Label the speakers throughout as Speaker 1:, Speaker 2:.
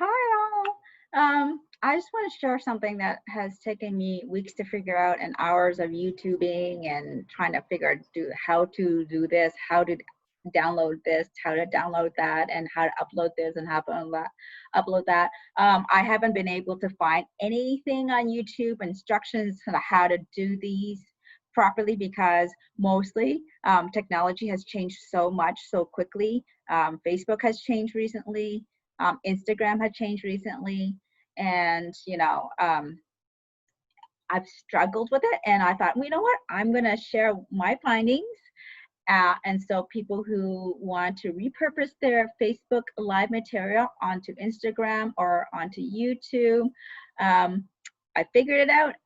Speaker 1: Hi all. I just want to share something that has taken me weeks to figure out and hours of YouTubing and trying to figure out how to do this, how to download this, how to download that, and how to upload this and how to upload that. I haven't been able to find anything on YouTube, instructions on how to do these properly because mostly technology has changed so much so quickly. Facebook has changed recently. Instagram had changed recently, and I've struggled with it, and I thought, well, you know what, I'm gonna share my findings, and so people who want to repurpose their Facebook live material onto Instagram or onto YouTube, I figured it out,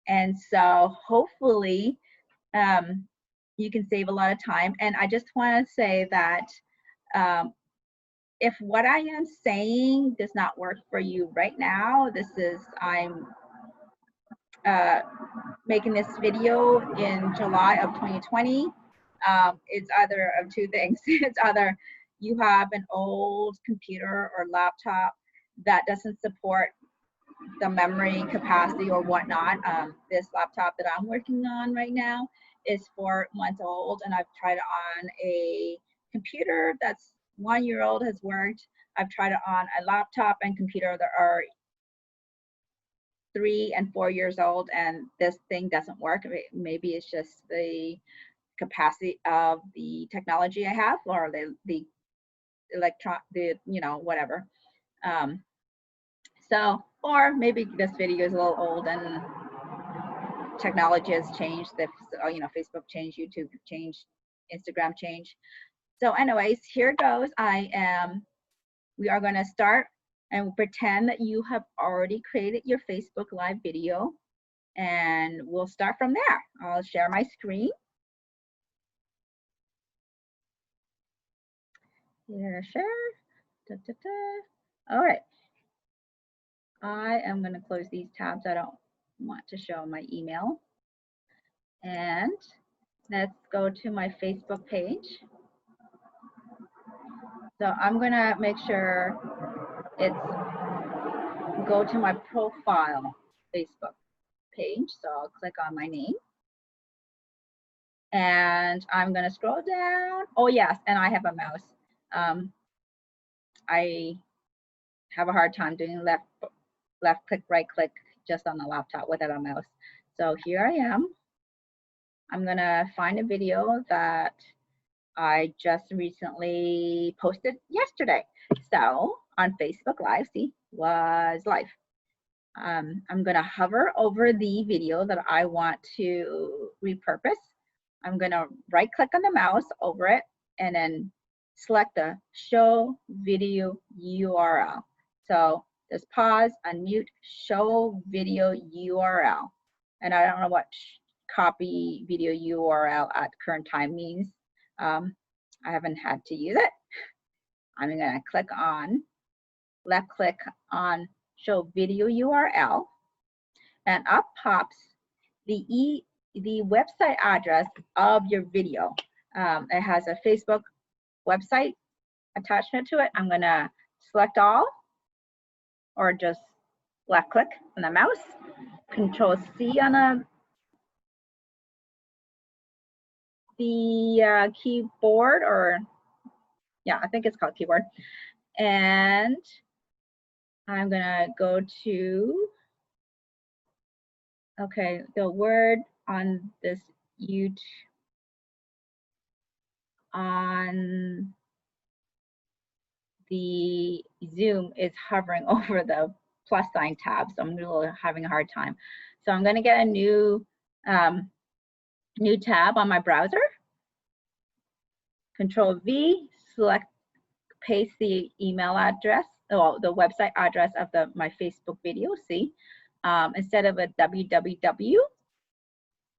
Speaker 1: and so hopefully you can save a lot of time. And I just want to say that if what I am saying does not work for you right now, I'm making this video in July of 2020. It's either of two things. It's either you have an old computer or laptop that doesn't support the memory capacity or whatnot. This laptop that I'm working on right now is 4 months old, and I've tried it on a computer that's 1 year old, has worked. I've tried it on a laptop and computer that are 3 and 4 years old, and this thing doesn't work. Maybe it's just the capacity of the technology I have, or the whatever. So, or maybe this video is a little old and technology has changed. Facebook changed, YouTube changed, Instagram changed. So anyways, here goes. We are gonna start and pretend that you have already created your Facebook Live video, and we'll start from there. I'll share my screen. Here, share. Da, da, da. All right. I am gonna close these tabs. I don't want to show my email. And let's go to my Facebook page. So I'm gonna make sure go to my profile Facebook page. So I'll click on my name. And I'm gonna scroll down. Oh yes, and I have a mouse. I have a hard time doing left click, right click just on the laptop without a mouse. So here I am. I'm gonna find a video that I just recently posted yesterday. So on Facebook Live, see, was live. I'm gonna hover over the video that I want to repurpose. I'm gonna right click on the mouse over it and then select the show video URL. So just pause, unmute, show video URL. And I don't know what copy video URL at current time means. I haven't had to use it. I'm gonna left click on show video URL, and up pops the website address of your video. It has a Facebook website attachment to it. I'm gonna select all, or just left click on the mouse, Control C on the keyboard, or yeah, I think it's called keyboard. And I'm gonna go to, okay, the word on this on the Zoom is hovering over the plus sign tab, so I'm really having a hard time. So I'm gonna get a new tab on my browser. Control V, select, paste the email address, or the website address of my Facebook video. See, instead of a www,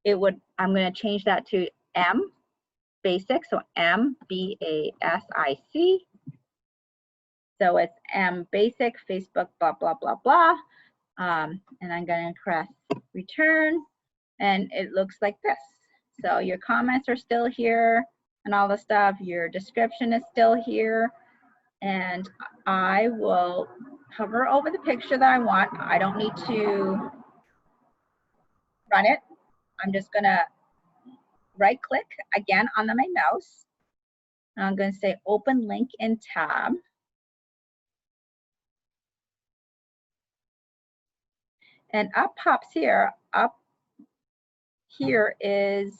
Speaker 1: I'm going to change that to mbasic. So mbasic. So it's mbasic Facebook blah blah blah blah, and I'm going to press return, and it looks like this. So your comments are still here and all the stuff. Your description is still here. And I will hover over the picture that I want. I don't need to run it. I'm just gonna right click again on my mouse. I'm gonna say open link in tab. And up pops here, up here is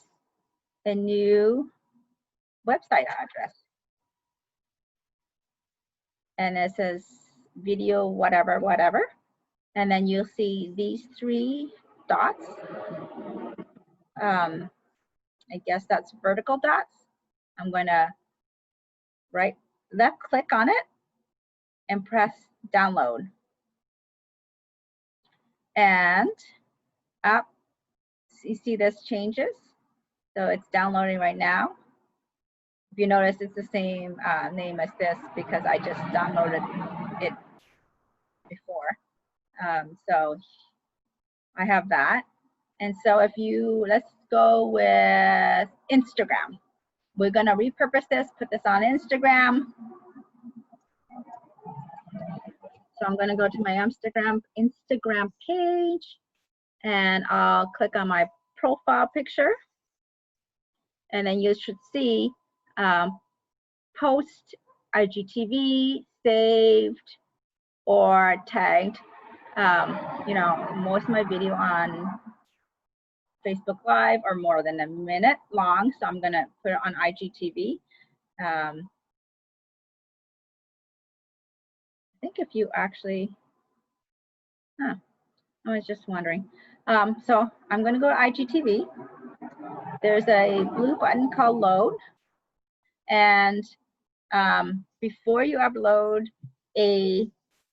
Speaker 1: a new website address. And it says video whatever, whatever. And then you'll see these 3 dots. I guess that's vertical dots. I'm going to left click on it and press download. And up, you see this changes. So it's downloading right now. If you notice, it's the same name as this because I just downloaded it before. So I have that. And so if you, let's go with Instagram. We're gonna repurpose this, put this on Instagram. So I'm gonna go to my Instagram page and I'll click on my profile picture. And then you should see post, IGTV, saved, or tagged. You know, most of my video on Facebook Live are more than a minute long, so I'm gonna put it on IGTV. I think if you actually, I was just wondering. So I'm gonna go to IGTV. There's a blue button called load. And before you upload a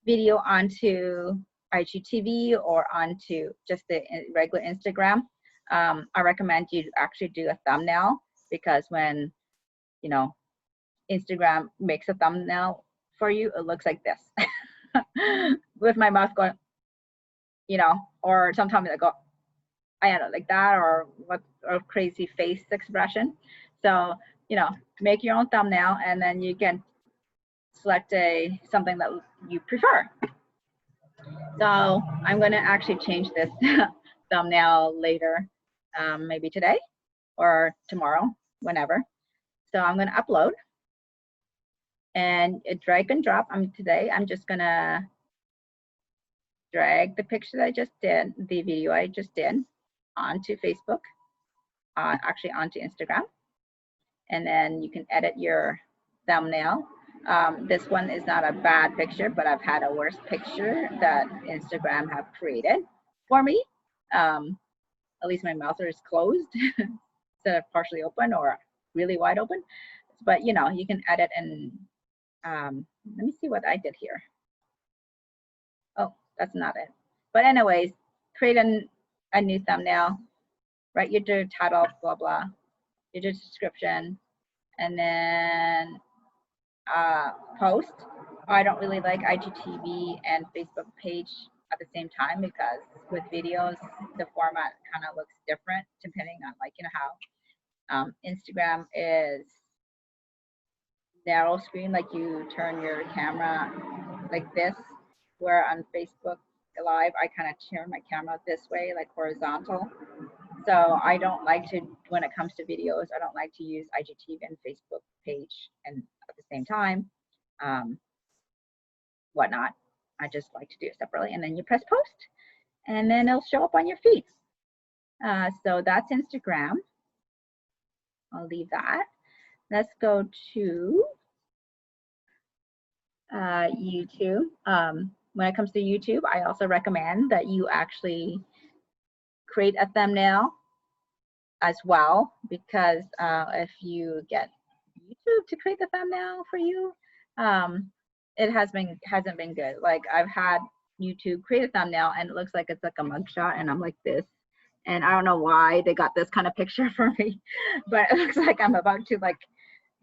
Speaker 1: video onto IGTV or onto just the regular Instagram, I recommend you actually do a thumbnail, because when, you know, Instagram makes a thumbnail for you, it looks like this. With my mouth going, you know, or sometimes I go, I don't know, like that, or what, or crazy face expression. So, you know, make your own thumbnail and then you can select something that you prefer. So I'm going to actually change this thumbnail later, maybe today or tomorrow, whenever. So I'm going to upload and drag and drop. Today I'm just going to drag the picture that I just did, the video I just did, onto Facebook, actually onto Instagram. And then you can edit your thumbnail. This one is not a bad picture, but I've had a worse picture that Instagram have created for me. At least my mouth is closed instead of partially open or really wide open. But you know, you can edit and let me see what I did here. Oh, that's not it. But anyways, create a new thumbnail, write your title, blah, blah, your description, and then post. I don't really like IGTV and Facebook page at the same time, because with videos, the format kind of looks different depending on, like, you know, how Instagram is narrow screen, like you turn your camera like this, where on Facebook Live, I kind of turn my camera this way, like horizontal. So I don't like to, when it comes to videos, I don't like to use IGTV and Facebook page and at the same time, whatnot. I just like to do it separately, and then you press post, and then it'll show up on your feed. So that's Instagram. I'll leave that. Let's go to YouTube. When it comes to YouTube, I also recommend that you actually create a thumbnail as well, because if you get YouTube to create the thumbnail for you, it hasn't been good. Like, I've had YouTube create a thumbnail and it looks like it's like a mugshot, and I'm like this, and I don't know why they got this kind of picture for me, but it looks like I'm about to, like,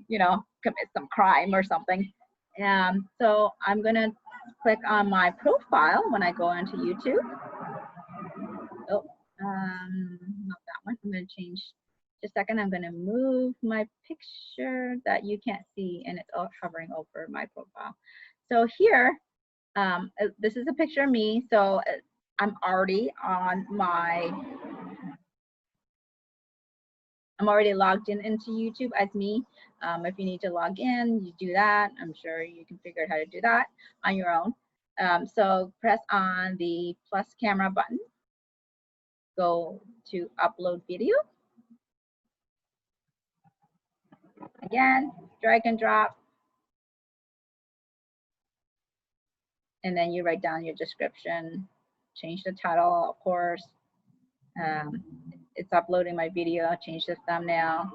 Speaker 1: you know, commit some crime or something. So I'm gonna click on my profile when I go into YouTube. Oh, not that one. I'm gonna change Just a second, I'm gonna move my picture that you can't see, and it's all hovering over my profile. So here, this is a picture of me. So I'm already on my, I'm already logged in into YouTube as me. If you need to log in, you do that. I'm sure you can figure out how to do that on your own. So press on the plus camera button, go to upload video. Again, drag and drop. And then you write down your description, change the title, of course. It's uploading my video, change the thumbnail,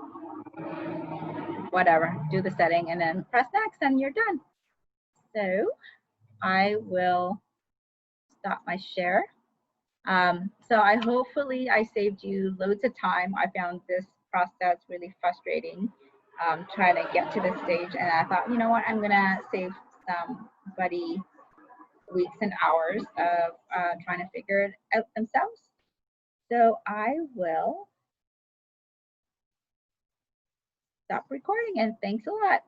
Speaker 1: whatever, do the setting, and then press next and you're done. So I will stop my share. So hopefully I saved you loads of time. I found this process really frustrating, trying to get to this stage, and I thought, you know what, I'm gonna save somebody weeks and hours of trying to figure it out themselves. So I will stop recording, and thanks a lot.